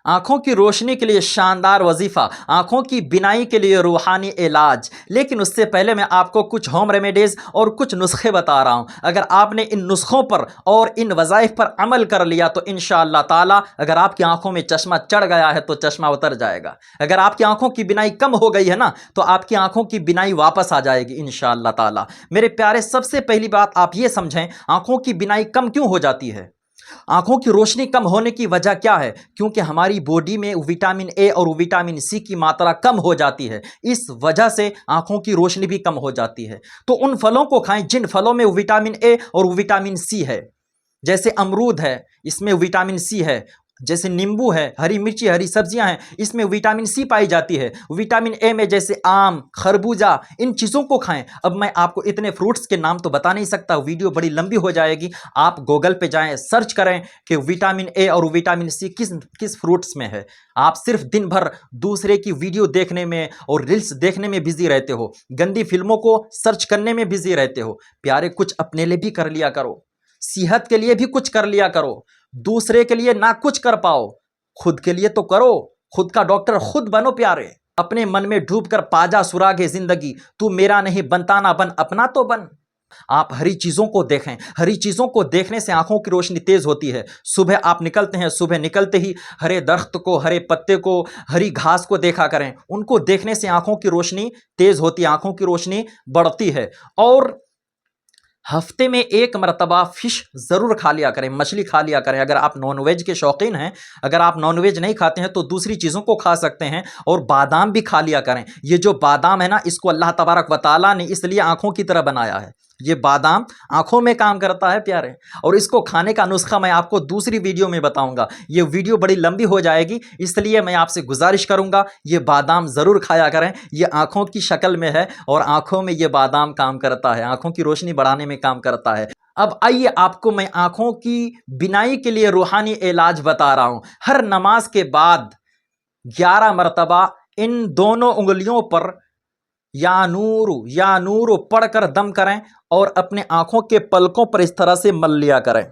आंखों की रोशनी के लिए शानदार वजीफ़ा, आंखों की बिनाई के लिए रूहानी इलाज। लेकिन उससे पहले मैं आपको कुछ होम रेमेडीज़ और कुछ नुस्खे बता रहा हूं। अगर आपने इन नुस्खों पर और इन वज़ाइफ पर अमल कर लिया तो इंशाअल्लाह ताला अगर आपकी आंखों में चश्मा चढ़ गया है तो चश्मा उतर जाएगा। अगर आपकी आंखों की बिनाई कम हो गई है ना तो आपकी आंखों की बिनाई वापस आ जाएगी इंशाअल्लाह ताला। मेरे प्यारे, सबसे पहली बात आप ये समझें, आंखों की बिनाई कम क्यों हो जाती है? आंखों की रोशनी कम होने की वजह क्या है? क्योंकि हमारी बॉडी में विटामिन ए और विटामिन सी की मात्रा कम हो जाती है। इस वजह से आंखों की रोशनी भी कम हो जाती है। तो उन फलों को खाएं जिन फलों में विटामिन ए और विटामिन सी है। जैसे अमरूद है, इसमें विटामिन सी है। जैसे नींबू है, हरी मिर्ची, हरी सब्जियां हैं, इसमें विटामिन सी पाई जाती है। विटामिन ए में जैसे आम, खरबूजा, इन चीज़ों को खाएं। अब मैं आपको इतने फ्रूट्स के नाम तो बता नहीं सकता, वीडियो बड़ी लंबी हो जाएगी। आप गूगल पे जाएं, सर्च करें कि विटामिन ए और विटामिन सी किस किस फ्रूट्स में है। आप सिर्फ दिन भर दूसरे की वीडियो देखने में और रील्स देखने में बिजी रहते हो, गंदी फिल्मों को सर्च करने में बिजी रहते हो। प्यारे, कुछ अपने लिए भी कर लिया करो, सेहत के लिए भी कुछ कर लिया करो। दूसरे के लिए ना कुछ कर पाओ, खुद के लिए तो करो। खुद का डॉक्टर खुद बनो प्यारे। अपने मन में डूब कर पाजा सुरागे जिंदगी, तू मेरा नहीं बनता ना बन, अपना तो बन। आप हरी चीजों को देखें। हरी चीजों को देखने से आंखों की रोशनी तेज होती है। सुबह आप निकलते हैं, सुबह निकलते ही हरे दरख्त को, हरे पत्ते को, हरी घास को देखा करें। उनको देखने से आंखों की रोशनी तेज होती है, आंखों की रोशनी बढ़ती है। और हफ्ते में एक मरतबा फिश ज़रूर खा लिया करें, मछली खा लिया करें। अगर आप नॉनवेज के शौकीन हैं, अगर आप नॉनवेज नहीं खाते हैं तो दूसरी चीज़ों को खा सकते हैं। और बादाम भी खा लिया करें। ये जो बादाम है ना, इसको अल्लाह तबारक व तआला ने इसलिए आँखों की तरह बनाया है। ये बादाम आँखों में काम करता है प्यारे। और इसको खाने का नुस्खा मैं आपको दूसरी वीडियो में बताऊंगा। ये वीडियो बड़ी लंबी हो जाएगी, इसलिए मैं आपसे गुजारिश करूंगा ये बादाम ज़रूर खाया करें। ये आँखों की शक्ल में है और आँखों में ये बादाम काम करता है, आँखों की रोशनी बढ़ाने में काम करता है। अब आइए आपको मैं आँखों की बिनाई के लिए रूहानी इलाज बता रहा हूँ। हर नमाज के बाद 11 मरतबा इन दोनों उंगलियों पर या नूर पढ़कर दम करें और अपने आंखों के पलकों पर इस तरह से मल लिया करें,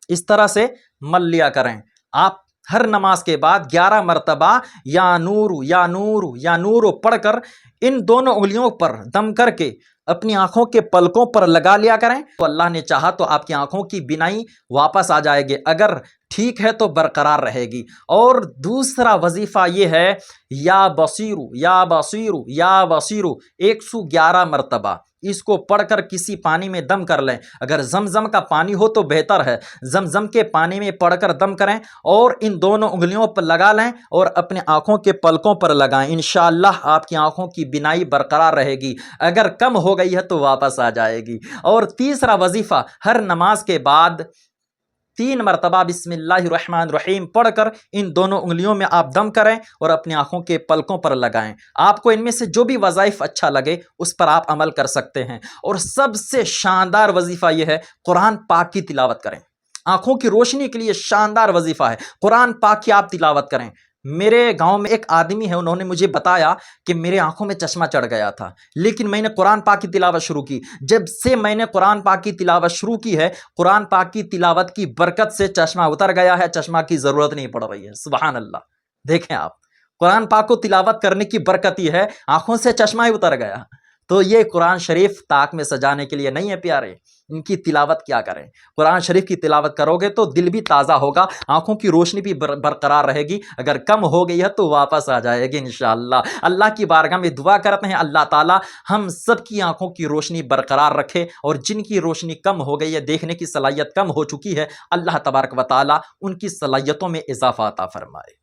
इस तरह से मल लिया करें। आप हर नमाज के बाद 11 मरतबा या नूर पढ़कर इन दोनों उंगलियों पर दम करके अपनी आंखों के पलकों पर लगा लिया करें। तो अल्लाह ने चाहा तो आपकी आंखों की बिनाई वापस आ जाएगी, अगर ठीक है तो बरकरार रहेगी। और दूसरा वजीफा ये है, या बसीरू 111 मरतबा इसको पढ़कर किसी पानी में दम कर लें। अगर जमजम का पानी हो तो बेहतर है, जमजम के पानी में पढ़कर दम करें और इन दोनों उंगलियों पर लगा लें और अपने आंखों के पलकों पर लगाएं। इंशाअल्लाह आपकी आंखों की बिनाई बरकरार रहेगी, अगर कम हो गई है तो वापस आ जाएगी। और तीसरा वजीफा, हर नमाज के बाद 3 मरतबा बिस्मिल्लाहिर्रहमानिर्रहीम पढ़कर इन दोनों उंगलियों में आप दम करें और अपनी आंखों के पलकों पर लगाएं। आपको इनमें से जो भी वज़ाइफ अच्छा लगे उस पर आप अमल कर सकते हैं। और सबसे शानदार वजीफ़ा यह है, कुरान पाक की तिलावत करें। आंखों की रोशनी के लिए शानदार वजीफ़ा है, कुरान पाक की आप तिलावत करें। मेरे गांव में एक आदमी है, उन्होंने मुझे बताया कि मेरे आंखों में चश्मा चढ़ गया था, लेकिन मैंने कुरान पाक की तिलावत शुरू की। जब से मैंने कुरान पाक की तिलावत शुरू की है, कुरान पाक की तिलावत की बरकत से चश्मा उतर गया है, चश्मा की ज़रूरत नहीं पड़ रही है। सुभान अल्लाह। देखें आप, कुरान पाक को तिलावत करने की बरकत ही है, आंखों से चश्मा ही उतर गया। तो ये कुरान शरीफ ताक में सजाने के लिए नहीं है प्यारे, इनकी तिलावत क्या करें। कुरान शरीफ की तिलावत करोगे तो दिल भी ताज़ा होगा, आंखों की रोशनी भी बरकरार रहेगी। अगर कम हो गई है तो वापस आ जाएगी इंशाअल्लाह। अल्लाह की बारगाह में दुआ करते हैं, अल्लाह ताला हम सब की आंखों की रोशनी बरकरार रखे। और जिनकी रोशनी कम हो गई है, देखने की सलाहियत कम हो चुकी है, अल्लाह तबारक व तआला उनकी सलाहियतों में इजाफा अता फरमाए।